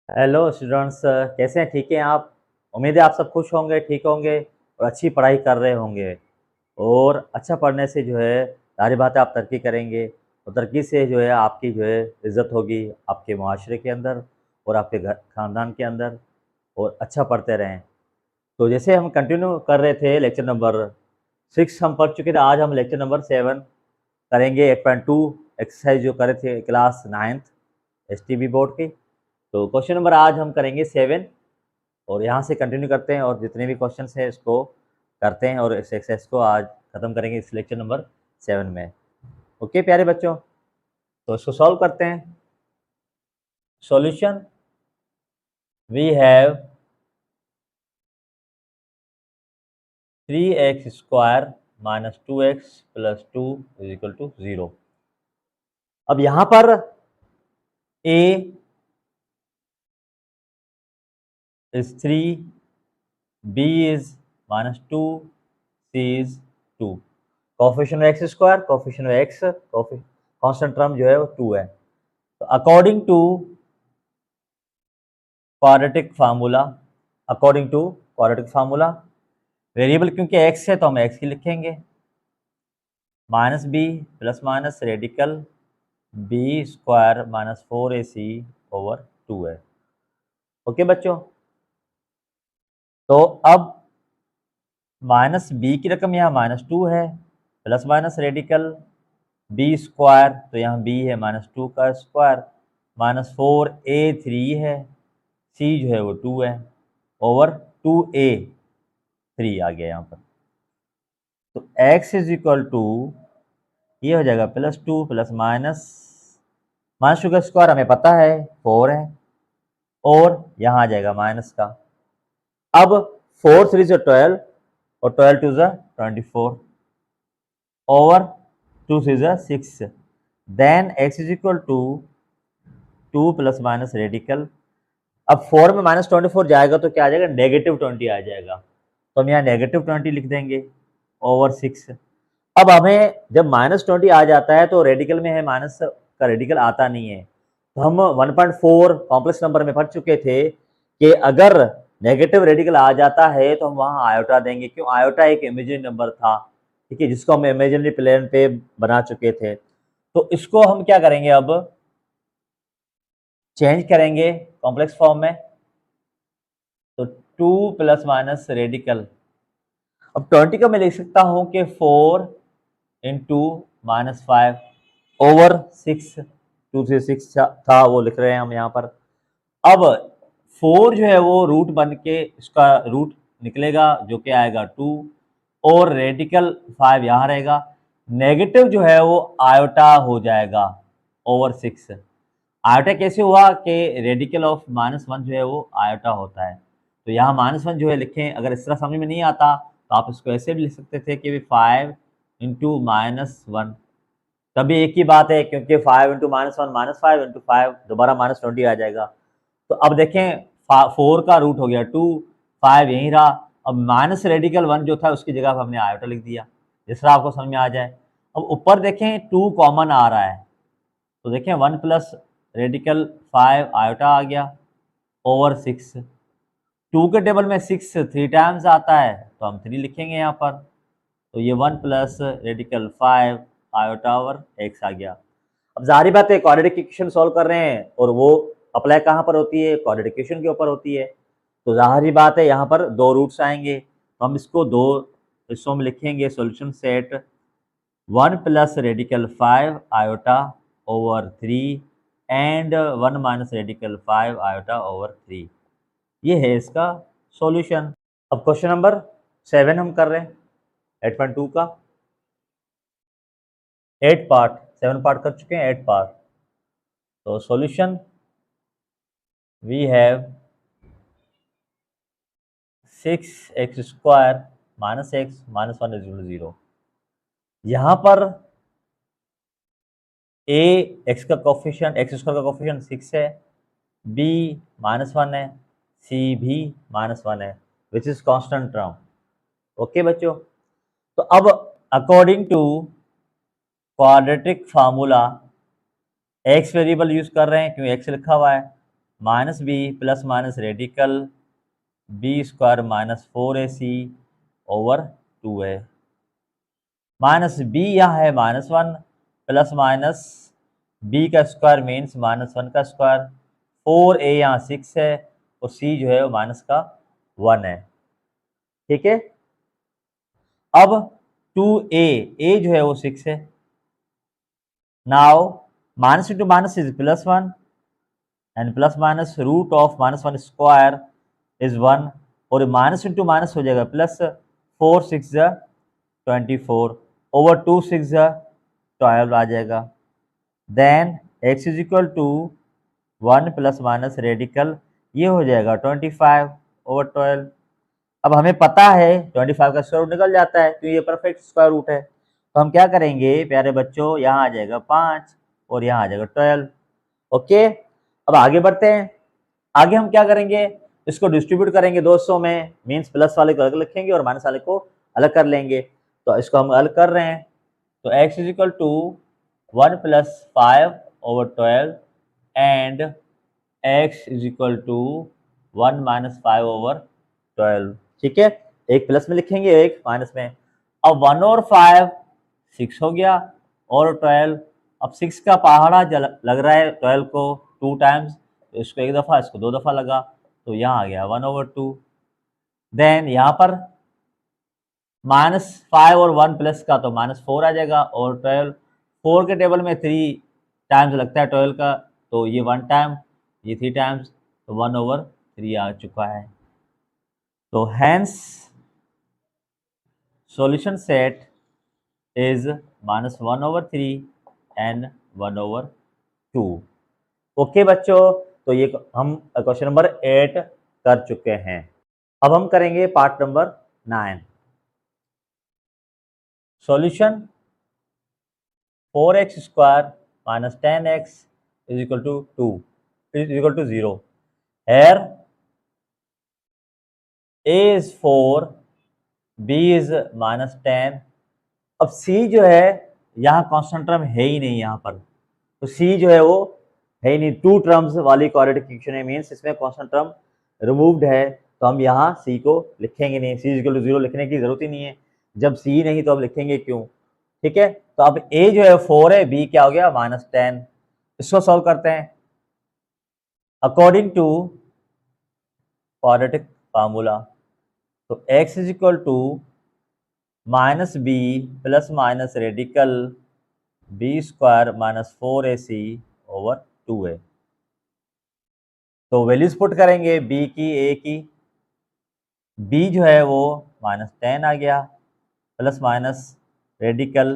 Hello students, कैसे हैं? ठीक हैं आप? उम्मीद है आप सब खुश होंगे, ठीक होंगे और अच्छी पढ़ाई कर रहे होंगे। और अच्छा पढ़ने से जो है ज़ाहिर बात है आप तरक्की करेंगे और तरक्की से जो है आपकी जो है इज़्ज़त होगी आपके मुआशरे के अंदर और आपके घर ख़ानदान के अंदर, और अच्छा पढ़ते रहें। तो जैसे हम कंटिन्यू कर रहे थे लेक्चर नंबर 6 हम पढ़ चुके थे, आज हम लेक्चर नंबर 7 करेंगे 8.2 एक्सरसाइज जो करे थे क्लास 9th एसटीबी बोर्ड की। तो क्वेश्चन नंबर आज हम करेंगे 7 और यहाँ से कंटिन्यू करते हैं और जितने भी क्वेश्चंस हैं इसको करते हैं और इस एक्सरसाइज को आज ख़त्म करेंगे इस लेक्चर नंबर 7 में। ओके प्यारे बच्चों, तो इसको सॉल्व करते हैं। Solution we have 3x² - 2x + 2 = 0। अब यहाँ पर a is 3, b is -2, c is 2। Coefficient of x², coefficient of x, constant term जो है वो 2 है। तो according to quadratic formula, variable क्योंकि x है तो हम x की लिखेंगे, -b ± रेडिकल b² - 4ac/2 है। ओके बच्चों, तो अब -b की रकम यहाँ -2 है, प्लस माइनस रेडिकल b², तो यहाँ b है -2 का स्क्वायर, -4a3 है, c जो है वो 2 है, ओवर 2a3 आ गया यहाँ पर। तो x = ये हो जाएगा +2 प्लस -2 का स्क्वायर हमें पता है 4 है, और यहाँ आ जाएगा माइनस का। अब 4 3 से 12 और 12 2 24 over 2 3 6, then x = 2 plus minus radical. अब 4 में -24 जाएगा तो क्या आ जाएगा, -20 आ जाएगा, तो हम यहाँ -20 लिख देंगे ओवर 6। अब हमें जब -20 आ जाता है तो रेडिकल में है माइनस का रेडिकल आता नहीं है, तो हम 1.4 कॉम्प्लेक्स नंबर में पढ़ चुके थे कि अगर नेगेटिव रेडिकल आ जाता है तो हम वहाँ आयोटा देंगे। क्यों? आयोटा एक इमेजिनरी नंबर था, ठीक है, जिसको हम इमेजिनरी प्लेन पे बना चुके थे। तो इसको हम क्या करेंगे, अब चेंज करेंगे कॉम्प्लेक्स फॉर्म में, तो 2 प्लस माइनस रेडिकल। अब 20 को मैं लिख सकता हूँ कि 4 इंटू -5 ओवर 6, 2 से 6 था वो लिख रहे हैं हम यहाँ पर। अब 4 जो है वो रूट बन के इसका रूट निकलेगा जो कि आएगा 2, और रेडिकल 5 यहाँ रहेगा, नेगेटिव जो है वो आयोटा हो जाएगा ओवर 6। आयोटा कैसे हुआ कि रेडिकल ऑफ -1 जो है वो आयोटा होता है, तो यहाँ -1 जो है लिखें। अगर इस तरह समझ में नहीं आता तो आप इसको ऐसे भी लिख सकते थे कि 5 इंटू -1, तभी एक ही बात है क्योंकि 5 इंटू -1 -5 इंटू 5 दोबारा -20 आ जाएगा। तो अब देखें 4 का रूट हो गया 2, 5 यहीं रहा, अब माइनस रेडिकल 1 जो था उसकी जगह पर हमने आयोटा लिख दिया, जिस तरह आपको समझ में आ जाए। अब ऊपर देखें 2 कॉमन आ रहा है, तो देखें 1 प्लस रेडिकल 5 आयोटा आ गया ओवर 6। 2 के टेबल में 6 3 टाइम्स आता है तो हम 3 लिखेंगे यहाँ पर, तो ये 1 plus radical 5 iota over x आ गया। अब जाहिर बात है क्वाड्रेटिक इक्वेशन सॉल्व कर रहे हैं और वो अप्लाई कहाँ पर होती है, क्वाड्रेटिक इक्वेशन के ऊपर होती है, तो जाहिर बात है यहाँ पर 2 रूट्स आएंगे, तो हम इसको 2 हिस्सों में लिखेंगे। Solution set 1 plus radical 5 iota over 3 and 1 minus radical 5 iota over 3, ये है इसका सॉल्यूशन। अब क्वेश्चन नंबर 7 हम कर रहे हैं 8.2 का, 8 पार्ट, 7 पार्ट कर चुके हैं, 8 पार्ट। तो solution we have 6x² - x - 1 = 0। यहाँ पर a x का कोफिशिएंट x² का कोफिशिएंट 6 है, b -1 है, c भी -1 है, which is constant term. Okay बच्चों, तो अब according to quadratic formula x variable use कर रहे हैं क्योंकि x लिखा हुआ है, minus b plus minus radical b square minus 4ac over 2a। Minus b यहाँ है -1 प्लस माइनस बी का स्क्वायर मीन्स -1 का स्क्वायर, 4a यहाँ 6 है और c जो है वो माइनस का 1 है। ठीक है, अब 2a जो है वो 6 है। Now minus into minus is +1 and plus minus root of -1 square is 1 और माइनस इंटू माइनस हो जाएगा प्लस, 4 6 24 ओवर 2 6 12 आ जाएगा। Then x is equal to 1 plus minus radical ये हो जाएगा 25 ओवर 12। अब हमें पता है 25 का स्क्वायर रूट निकल जाता है क्योंकि ये परफेक्ट स्क्वायर रूट है। तो हम क्या करेंगे प्यारे बच्चों, यहाँ आ जाएगा 5 और यहाँ आ जाएगा 12। ओके, अब आगे बढ़ते हैं। आगे हम क्या करेंगे, इसको डिस्ट्रीब्यूट करेंगे 200 में, मीन्स प्लस वाले को अलग लिखेंगे और माइनस वाले को अलग कर लेंगे। तो इसको हम अलग कर रहे हैं, तो x is equal to 1 plus 5 over 12 and x is equal to 1 minus 5 over 12। ठीक है, एक प्लस में लिखेंगे एक माइनस में। अब 1 और 5 6 हो गया और 12, अब 6 का पहाड़ा लग रहा है 12 को 2 टाइम्स, तो इसको एक दफ़ा इसको 2 दफ़ा लगा, तो यहाँ आ गया 1 ओवर 2। देन यहाँ पर -5 और 1 प्लस का तो -4 आ जाएगा और 12, 4 के टेबल में 3 टाइम्स लगता है 12 का, तो ये 1 टाइम ये 3 टाइम्स, तो 1 ओवर 3 आ चुका है। तो hence solution set is -1 over 3 and 1 over 2। Okay बच्चों, तो ये हम क्वेश्चन नंबर 8 कर चुके हैं। अब हम करेंगे part number 9। Solution 4x square minus 10x is equal to 2 is equal to 0। Here a is 4, b is -10। अब c जो है यहाँ कांस्टेंट टर्म है ही नहीं यहाँ पर, तो c जो है वो है ही नहीं, 2 टर्म्स वाली क्वाड्रेटिक इक्वेशन है, मीन्स इसमें कांस्टेंट टर्म रिमूव्ड है, तो हम यहाँ c को लिखेंगे नहीं, c इक्वल टू 0 लिखने की जरूरत ही नहीं है, जब c नहीं तो अब लिखेंगे क्यों। ठीक है, तो अब a जो है 4 है, b क्या हो गया -10। इसको सॉल्व करते हैं अकॉर्डिंग टू क्वाड्रेटिक फार्मूला। तो x is equal to -b plus minus radical b square minus 4ac over 2a। तो वैल्यूज पुट करेंगे b की a की, b जो है वो -10 आ गया प्लस माइनस रेडिकल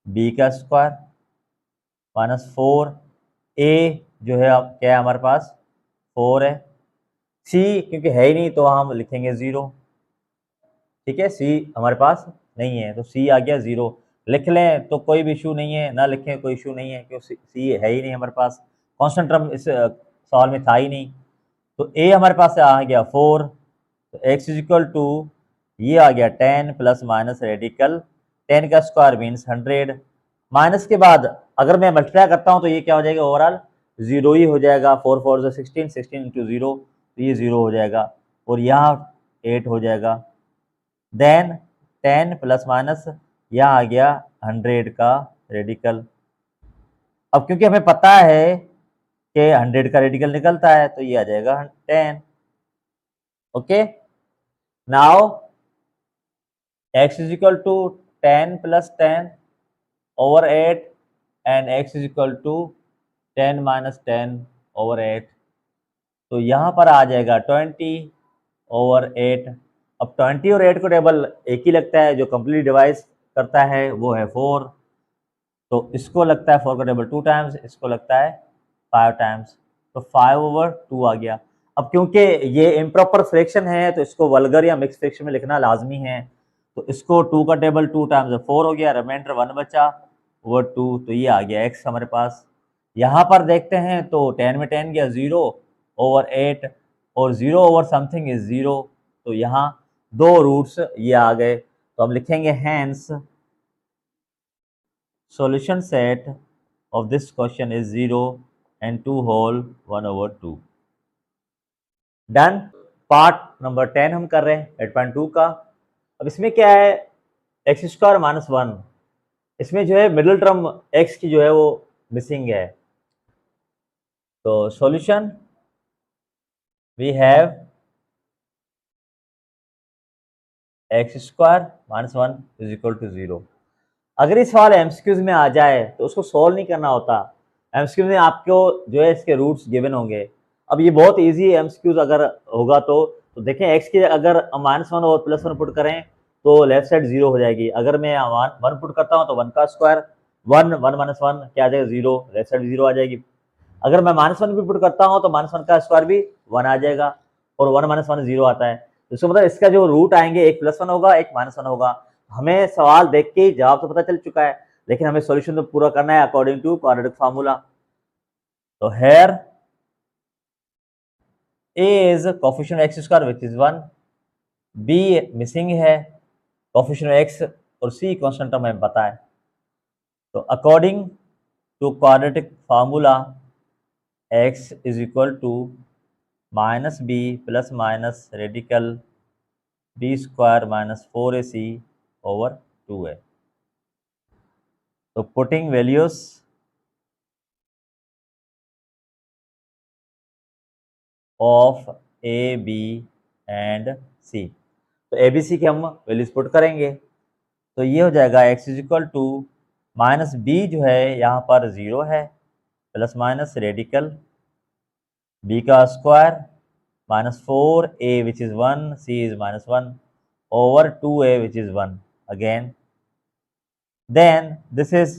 b का स्क्वायर -4, a जो है क्या है हमारे पास 4 है, c क्योंकि है ही नहीं तो हम लिखेंगे 0। ठीक है, सी हमारे पास नहीं है तो सी आ गया 0, लिख लें तो कोई भी इशू नहीं है, ना लिखें कोई इशू नहीं है क्योंकि सी है ही नहीं हमारे पास, कांस्टेंट टर्म इस सवाल में था ही नहीं। तो ए हमारे पास आ गया 4, तो एक्स इज इक्वल टू ये आ गया 10 प्लस माइनस रेडिकल 10 का स्क्वायर मीन्स 100, माइनस के बाद अगर मैं मल्टीप्लाई करता हूँ तो ये क्या हो जाएगा ओवरऑल 0 ही हो जाएगा, 4 4 16, 16 इंटू 0 तो ये 0 हो जाएगा और यहाँ 8 हो जाएगा। देन 10 प्लस माइनस यहाँ आ गया 100 का रेडिकल। अब क्योंकि हमें पता है कि 100 का रेडिकल निकलता है तो ये आ जाएगा 10। Okay, now x is equal to 10 plus 10 over 8 and x is equal to 10 minus 10 over 8, तो यहाँ पर आ जाएगा 20 ओवर 8। अब 20 और 8 को टेबल एक ही लगता है, जो कंप्लीट डिवाइस करता है वो है 4, तो इसको लगता है 4 का टेबल 2 टाइम्स, इसको लगता है 5 टाइम्स, तो 5 ओवर 2 आ गया। अब क्योंकि ये इम्प्रॉपर फ्रैक्शन है तो इसको वल्गर या मिक्स फ्रैक्शन में लिखना लाजमी है, तो इसको 2 का टेबल 2 टाइम्स 4 हो गया, रिमाइंडर 1 बचा ओवर 2, तो ये आ गया x हमारे पास। यहाँ पर देखते हैं तो 10 में 10 गया 0 ओवर 8 और 0 ओवर समथिंग इज 0, तो यहाँ 2 रूट्स ये आ गए, तो हम लिखेंगे hence solution set of this question is 0 and 2 whole 1/2। Done. Part number 10 हम कर रहे हैं 8.2 का। अब इसमें क्या है, एक्स स्क्वायर माइनस 1, इसमें जो है मिडिल टर्म एक्स की जो है वो मिसिंग है। तो solution we have x square minus 1 is equal to 0। अगर इस सवाल एमसीक्यूज में आ जाए तो उसको सॉल्व नहीं करना होता। एमसीक्यूज में आपको जो है इसके रूट्स गिवन होंगे। अब ये बहुत इजी है, एमसीक्यूज अगर होगा तो देखें एक्स की अगर -1 और +1 पुट करें तो लेफ्ट साइड 0 हो जाएगी। अगर मैं 1 पुट करता हूँ तो 1 का स्क्वायर 1 1 -1 क्या आ जाएगा 0, लेफ्ट साइड 0 आ जाएगी। अगर मैं -1 भी पुट करता हूँ तो -1 का स्क्वायर भी 1 आ जाएगा और 1 -1 0 आता है। तो इसका मतलब इसका जो रूट आएंगे एक +1 होगा एक -1 होगा। हमें सवाल देख के जवाब तो पता चल चुका है, लेकिन हमें सॉल्यूशन तो पूरा करना है अकॉर्डिंग टू क्वाड्रेटिक फार्मूला। तो here a is coefficient x square which is 1, b missing है कोफिशिएंट एक्स और c कांस्टेंट हमें पता है। तो according to quadratic formula x is equal to minus b plus minus radical b square minus 4ac over 2 है। तो putting values of a b and c, तो A B C के हम वैल्यूज पुट करेंगे। तो ये हो जाएगा x is equal to minus b जो है यहाँ पर 0 है प्लस माइनस रेडिकल b का square -4a which is 1, c is -1 over 2a which is 1 again, then this is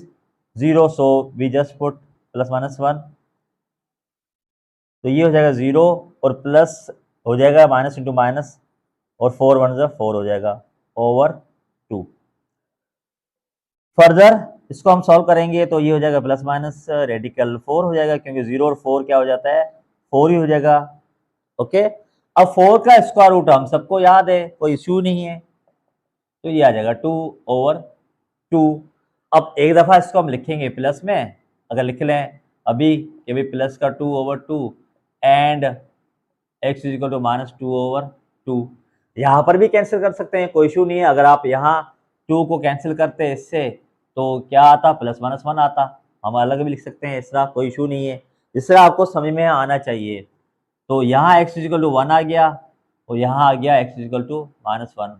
0 so we just put plus minus 1। तो ये हो जाएगा 0 और प्लस हो जाएगा माइनस इंटू माइनस और 4 1 4 हो जाएगा ओवर 2। फर्दर इसको हम सॉल्व करेंगे तो ये हो जाएगा प्लस माइनस रेडिकल 4 हो जाएगा क्योंकि 0 और 4 क्या हो जाता है 4 ही हो जाएगा। ओके, अब 4 का स्क्वायर रूट हम सबको याद है, कोई इश्यू नहीं है, तो ये आ जाएगा 2 ओवर 2। अब एक दफ़ा इसको हम लिखेंगे प्लस में, अगर लिख लें अभी कि भाई प्लस का 2 over 2 and x is equal to -2 over 2। यहाँ पर भी कैंसिल कर सकते हैं, कोई इशू नहीं है। अगर आप यहाँ 2 को कैंसिल करते हैं इससे तो क्या आता +-1 आता, हम अलग भी लिख सकते हैं, इस तरह कोई इशू नहीं है, इस तरह आपको समझ में आना चाहिए। तो यहाँ एक्स इज इक्वल टू 1 आ गया और यहाँ आ गया एक्स इज इक्वल टू -1।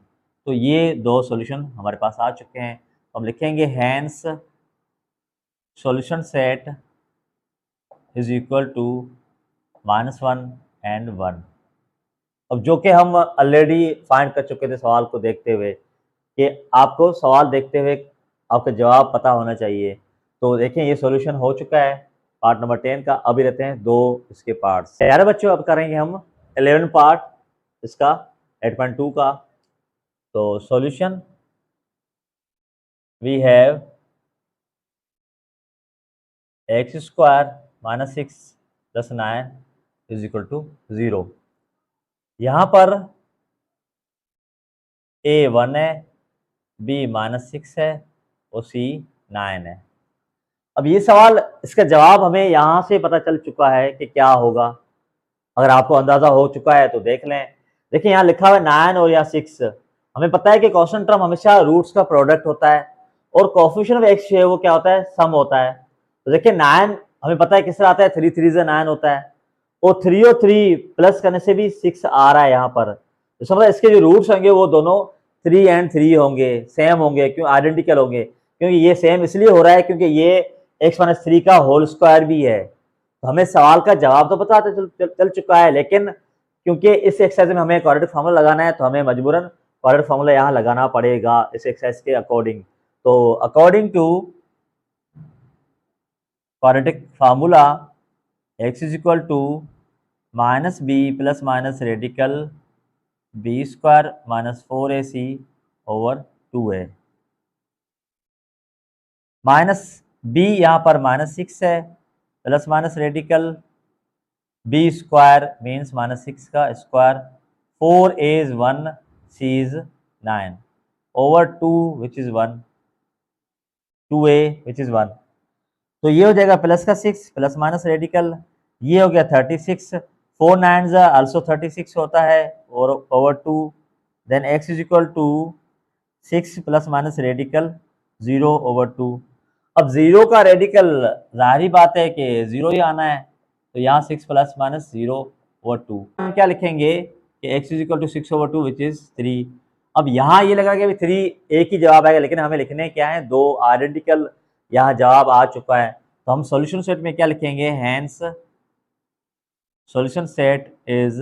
तो ये दो सॉल्यूशन हमारे पास आ चुके हैं। तो हम लिखेंगे hence solution set is equal to -1 and 1। अब जो कि हम ऑलरेडी फाइंड कर चुके थे सवाल को देखते हुए कि आपको सवाल देखते हुए आपका जवाब पता होना चाहिए। तो देखें ये सॉल्यूशन हो चुका है पार्ट नंबर 10 का। अभी रहते हैं दो इसके पार्ट्स। प्यारे बच्चों अब करेंगे हम 11 पार्ट इसका 8.2 का। तो solution we have x square -6 + 9 is equal to 0। यहाँ पर a 1 है, b -6 है और c 9 है। अब ये सवाल इसका जवाब हमें यहाँ से पता चल चुका है कि क्या होगा। अगर आपको अंदाजा हो चुका है तो देख लें। देखिए यहाँ लिखा हुआ है 9 और या 6। हमें पता है कि कांस्टेंट टर्म हमेशा रूट्स का प्रोडक्ट होता है और कोएफिशिएंट ऑफ एक्स जो है वो क्या होता है सम होता है। तो देखिए 9 हमें पता है किस तरह आता है 3 3 से 9 होता है और 3 और 3 प्लस करने से भी 6 आ रहा है यहाँ पर। तो समझ इसके जो रूट्स होंगे वो दोनों 3 एंड 3 होंगे, सेम होंगे, क्यों आइडेंटिकल होंगे, क्योंकि ये सेम इसलिए हो रहा है क्योंकि ये x-3 का होल स्क्वायर भी है। तो हमें सवाल का जवाब तो पता चल चुका है, लेकिन क्योंकि इस एक्सरसाइज में हमें क्वाड्रेटिक फार्मूला लगाना है तो हमें मजबूरन क्वाड्रेटिक फार्मूला यहाँ लगाना पड़ेगा इस एक्सरसाइज के अकॉर्डिंग। तो according to quadratic formula x is equal to -b plus minus radical b square -4ac over 2a। -b यहाँ पर -6 है plus minus radical b square means -6 का square 4a is 1 c is 9 over 2 which is 1 2a which is 1। तो ये हो जाएगा plus का 6 plus minus radical, ये हो गया 36, 4 9s आल्सो 36 होता है और over 2, then x is equal to 6 plus minus radical 0 over 2। अब 0 का रेडिकल जाहिर बात है कि 0 ही आना है, तो यहाँ 6 प्लस माइनस 0 ओवर 2। हम क्या लिखेंगे कि x is equal to 6 over 2 which is 3। अब यहाँ ये लगा कि 3 एक ही जवाब आएगा, लेकिन हमें लिखने क्या है, दो आइडेंटिकल यहाँ जवाब आ चुका है। तो हम सॉल्यूशन सेट में क्या लिखेंगे, हैंस सॉल्यूशन सेट इज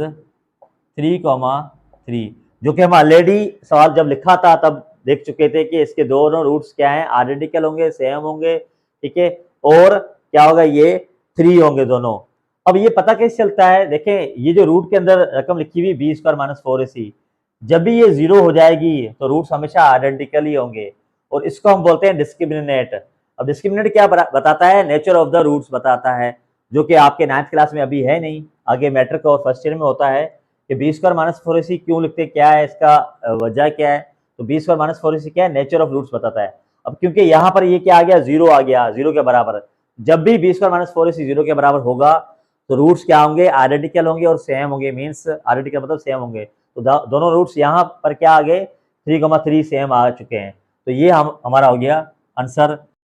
3,3, जो कि हम ऑलरेडी सवाल जब लिखा था तब देख चुके थे कि इसके दोनों रूट्स क्या हैं, आइडेंटिकल होंगे, सेम होंगे, ठीक है, और क्या होगा, ये 3 होंगे दोनों। अब ये पता कैसे चलता है, देखें ये जो रूट के अंदर रकम लिखी हुई b स्क्वायर माइनस 4ac, जब भी ये 0 हो जाएगी तो रूट्स हमेशा आइडेंटिकल ही होंगे, और इसको हम बोलते हैं डिस्क्रिमिनेट। अब डिस्क्रिमिनेट क्या बताता है, नेचर ऑफ द रूट्स बताता है, जो कि आपके 9th क्लास में अभी है नहीं, आगे मैट्रिक और फर्स्ट ईयर में होता है कि b स्क्वायर माइनस 4ac क्यों लिखते, क्या है इसका वजह क्या है। तो b स्क्वायर माइनस 4ac क्या है, नेचर ऑफ रूट्स बताता है। अब क्योंकि यहाँ पर ये क्या आ गया, 0 आ गया, 0 के बराबर, जब भी b स्क्वायर माइनस 4ac 0 के बराबर होगा तो रूट्स क्या होंगे, आइडेंटिकल होंगे और सेम होंगे, मीन्स आइडेंटिकल मतलब सेम होंगे। तो दोनों रूट्स यहाँ पर क्या आ गए, 3,3 सेम आ चुके हैं। तो ये हमारा हो गया आंसर।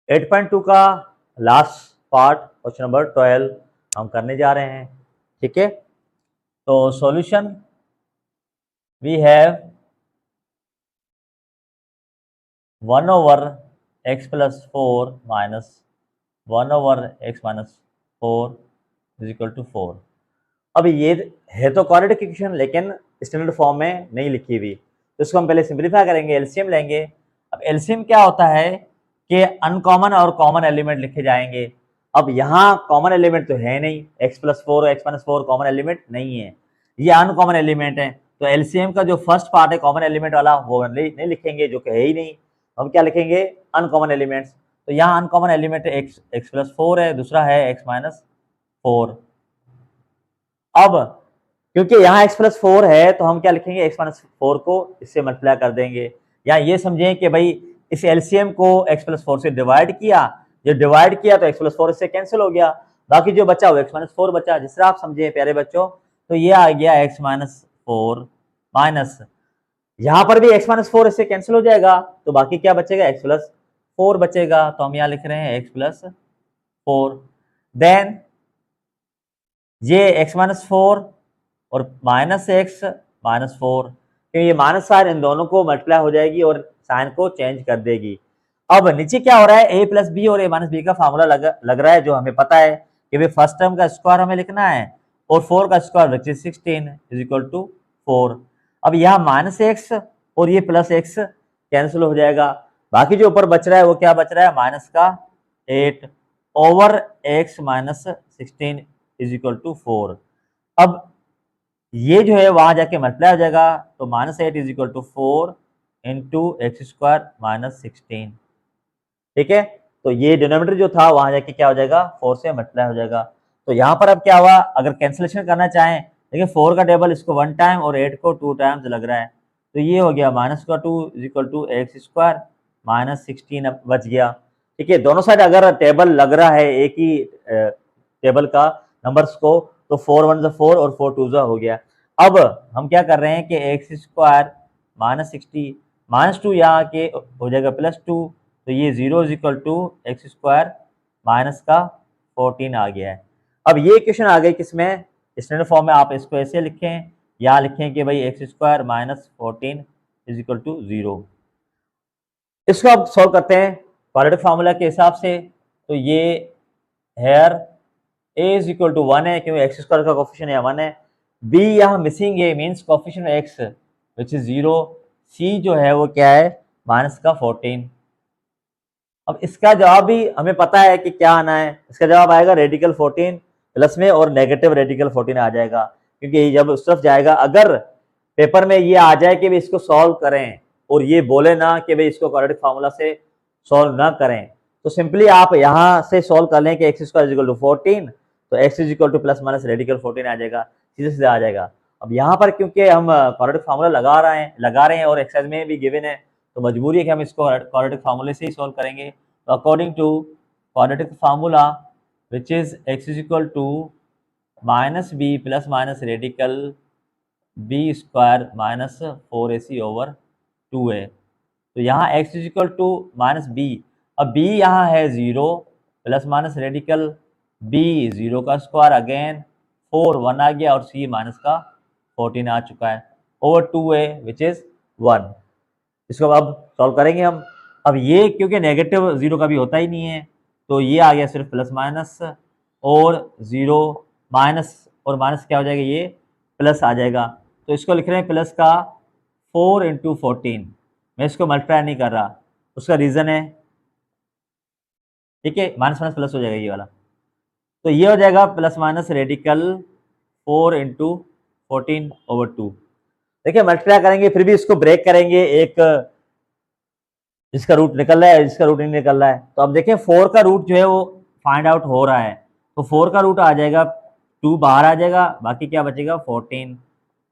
8.2 का लास्ट पार्ट क्वेश्चन नंबर 12 हम करने जा रहे हैं, ठीक है। तो solution we have 1 over x plus 4 minus 1 over x minus 4 is equal to 4। अब ये है तो क्वाड्रेटिक इक्वेशन, लेकिन स्टैंडर्ड फॉर्म में नहीं लिखी हुई, तो इसको हम पहले सिंप्लीफाई करेंगे, एलसीएम लेंगे। अब एलसीएम क्या होता है कि अनकॉमन और कॉमन एलिमेंट लिखे जाएंगे। अब यहाँ कॉमन एलिमेंट तो है नहीं, x प्लस 4 और x माइनस 4 कॉमन एलिमेंट नहीं है, ये अनकॉमन एलिमेंट है। तो एलसीएम का जो फर्स्ट पार्ट है कॉमन एलिमेंट वाला वो नहीं लिखेंगे, जो कि है ही नहीं, हम क्या लिखेंगे, अनकॉमन एलिमेंट्स। तो यहाँ अनकॉमन एलिमेंट x प्लस 4 है, दूसरा है x माइनस 4। अब क्योंकि यहाँ x प्लस 4 है तो हम क्या लिखेंगे, x माइनस 4 को इससे मल्टीप्लाई कर देंगे, या ये समझें कि भाई इस एलसीएम को x प्लस 4 से डिवाइड किया, जब डिवाइड किया तो x प्लस 4 इससे कैंसिल हो गया, बाकी जो बचा वो x माइनस 4 बचा, जिस तरह आप समझे प्यारे बच्चों। तो ये आ गया x माइनस 4 माइनस, यहाँ पर भी x माइनस 4 इससे कैंसिल हो जाएगा, तो बाकी क्या बचेगा, x प्लस 4 बचेगा। तो हम यहाँ लिख रहे हैं x प्लस 4, देन ये x माइनस 4 और माइनस x माइनस 4, क्योंकि ये माइनस साइन इन दोनों को मल्टीप्लाई हो जाएगी और साइन को चेंज कर देगी। अब नीचे क्या हो रहा है, a प्लस बी और a माइनस बी का फॉर्मूला लग रहा है, जो हमें पता है कि भाई फर्स्ट टर्म का स्क्वायर हमें लिखना है और 4 का square which is 16 is equal to 4। अब यहाँ माइनस एक्स और ये प्लस एक्स कैंसिल हो जाएगा, बाकी जो ऊपर बच रहा है वो क्या बच रहा है, माइनस का 8 over x minus 16 is equal to 4। अब ये जो है वहां जाके मल्टीप्लाई हो जाएगा, तो minus 8 is equal to 4 into x square minus 16, ठीक है। तो ये डिनोमिनेटर जो था वहां जाके क्या हो जाएगा, 4 से मल्टीप्लाई हो जाएगा। तो यहाँ पर अब क्या हुआ, अगर कैंसिलेशन करना चाहें, देखिए 4 का टेबल इसको 1 टाइम और 8 को 2 टाइम्स लग रहा है, तो ये हो गया माइनस का 2 is equal to x square minus 16 अब बच गया, ठीक है। दोनों साइड अगर टेबल लग रहा है एक ही टेबल का नंबर्स को, तो 4 1 4 और 4 2 हो गया। अब हम क्या कर रहे हैं कि एक्स स्क्वायर माइनस 60 माइनस 2 यहाँ के हो जाएगा प्लस 2, तो ये 0 is equal to x square minus का 14 आ गया है। अब ये इक्वेशन आ गई किसमें, स्टैंडर्ड फॉर्म में। आप इसको ऐसे लिखें, या लिखें कि भाई x square minus 14 is equal to 0। इसको अब सॉल्व करते हैं क्वाड्रेटिक फार्मूला के हिसाब से। तो ये here a is equal to 1 है, क्योंकि एक्स स्क्वायर का कोफिशिएंट यहाँ 1 है, b यहाँ मिसिंग है, means coefficient x which is 0, c जो है वो क्या है, माइनस का 14। अब इसका जवाब भी हमें पता है कि क्या आना है, इसका जवाब आएगा रेडिकल 14 प्लस में और नेगेटिव रेडिकल 14 आ जाएगा, क्योंकि जब उस तरफ जाएगा, अगर पेपर में ये आ जाए कि भाई इसको सॉल्व करें और ये बोले ना कि भाई इसको क्वाड्रेटिक फार्मूला से सॉल्व ना करें, तो सिंपली आप यहाँ से सॉल्व कर लें कि x square is equal to 14, तो x is equal to plus minus radical 14 आ जाएगा, सीधे सीधे आ जाएगा। अब यहाँ पर क्योंकि हम क्वाड्रेटिक फार्मूला लगा रहे हैं और एक्सरसाइज में भी गिवन है, तो मजबूरी है कि हम इसको क्वाड्रेटिक फार्मूले से ही सॉल्व करेंगे। तो according to quadratic formula which is x is equal to minus b plus minus radical b square minus 4ac over 2a। तो यहाँ x is equal to minus b, अब b यहाँ है 0 प्लस माइनस रेडिकल b 0 का square again 4 1 आ गया और c minus का 14 आ चुका है ओवर 2a विच इज 1। इसको अब सॉल्व करेंगे हम। अब ये क्योंकि नेगेटिव 0 का भी होता ही नहीं है तो ये आ गया सिर्फ प्लस माइनस और 0 माइनस और माइनस क्या हो जाएगा, ये प्लस आ जाएगा। तो इसको लिख रहे हैं प्लस का 4 इंटू 14, मैं इसको मल्टीप्लाई नहीं कर रहा, उसका रीज़न है, ठीक है, माइनस माइनस प्लस हो जाएगा ये वाला। तो ये हो जाएगा plus minus radical 4 into 14 over 2। देखिए मल्टीप्लाई करेंगे फिर भी इसको ब्रेक करेंगे, एक जिसका रूट निकल रहा है जिसका रूट नहीं निकल रहा है। तो अब देखें 4 का रूट जो है वो फाइंड आउट हो रहा है, तो 4 का रूट आ जाएगा 2 बाहर आ जाएगा, बाकी क्या बचेगा 14।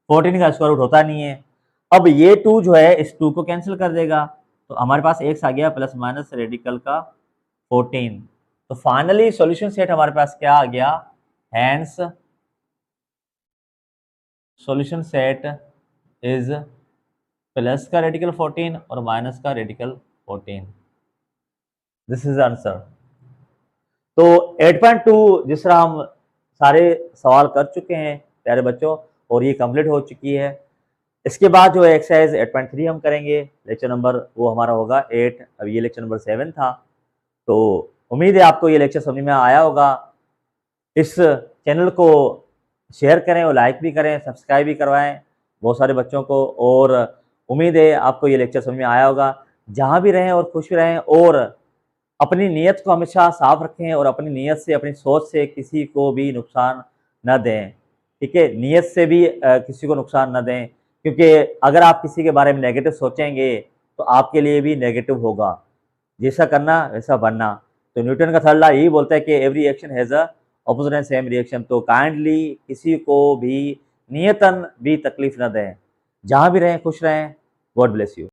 14 का स्क्वायर रूट होता नहीं है। अब ये 2 जो है इस 2 को कैंसिल कर देगा, तो हमारे पास x आ गया प्लस माइनस रेडिकल का 14। तो फाइनली सॉल्यूशन सेट हमारे पास क्या आ गया, hence solution set is plus का रेडिकल 14 और माइनस का रेडिकल 14। This is answer. तो 8.2 जिस तरह हम सारे सवाल कर चुके हैं प्यारे बच्चों और ये कंप्लीट हो चुकी है। इसके बाद जो है एक्सरसाइज 8.3 हम करेंगे, लेक्चर नंबर वो हमारा होगा 8। अब ये लेक्चर नंबर 7 था, तो उम्मीद है आपको ये लेक्चर समझ में आया होगा। इस चैनल को शेयर करें और लाइक भी करें, सब्सक्राइब भी करवाएं बहुत सारे बच्चों को, और उम्मीद है आपको ये लेक्चर समझ में आया होगा। जहाँ भी रहें और खुश रहें और अपनी नीयत को हमेशा साफ रखें और अपनी नीयत से अपनी सोच से किसी को भी नुकसान न दें, ठीक है, नीयत से भी किसी को नुकसान न दें, क्योंकि अगर आप किसी के बारे में नेगेटिव सोचेंगे तो आपके लिए भी नेगेटिव होगा। जैसा करना वैसा बनना। तो न्यूटन का थर्ड लॉ यही बोलता है कि every action has a opposite and same reaction. तो काइंडली किसी को भी नियतन भी तकलीफ न दें। जहाँ भी रहें खुश रहें। God bless you.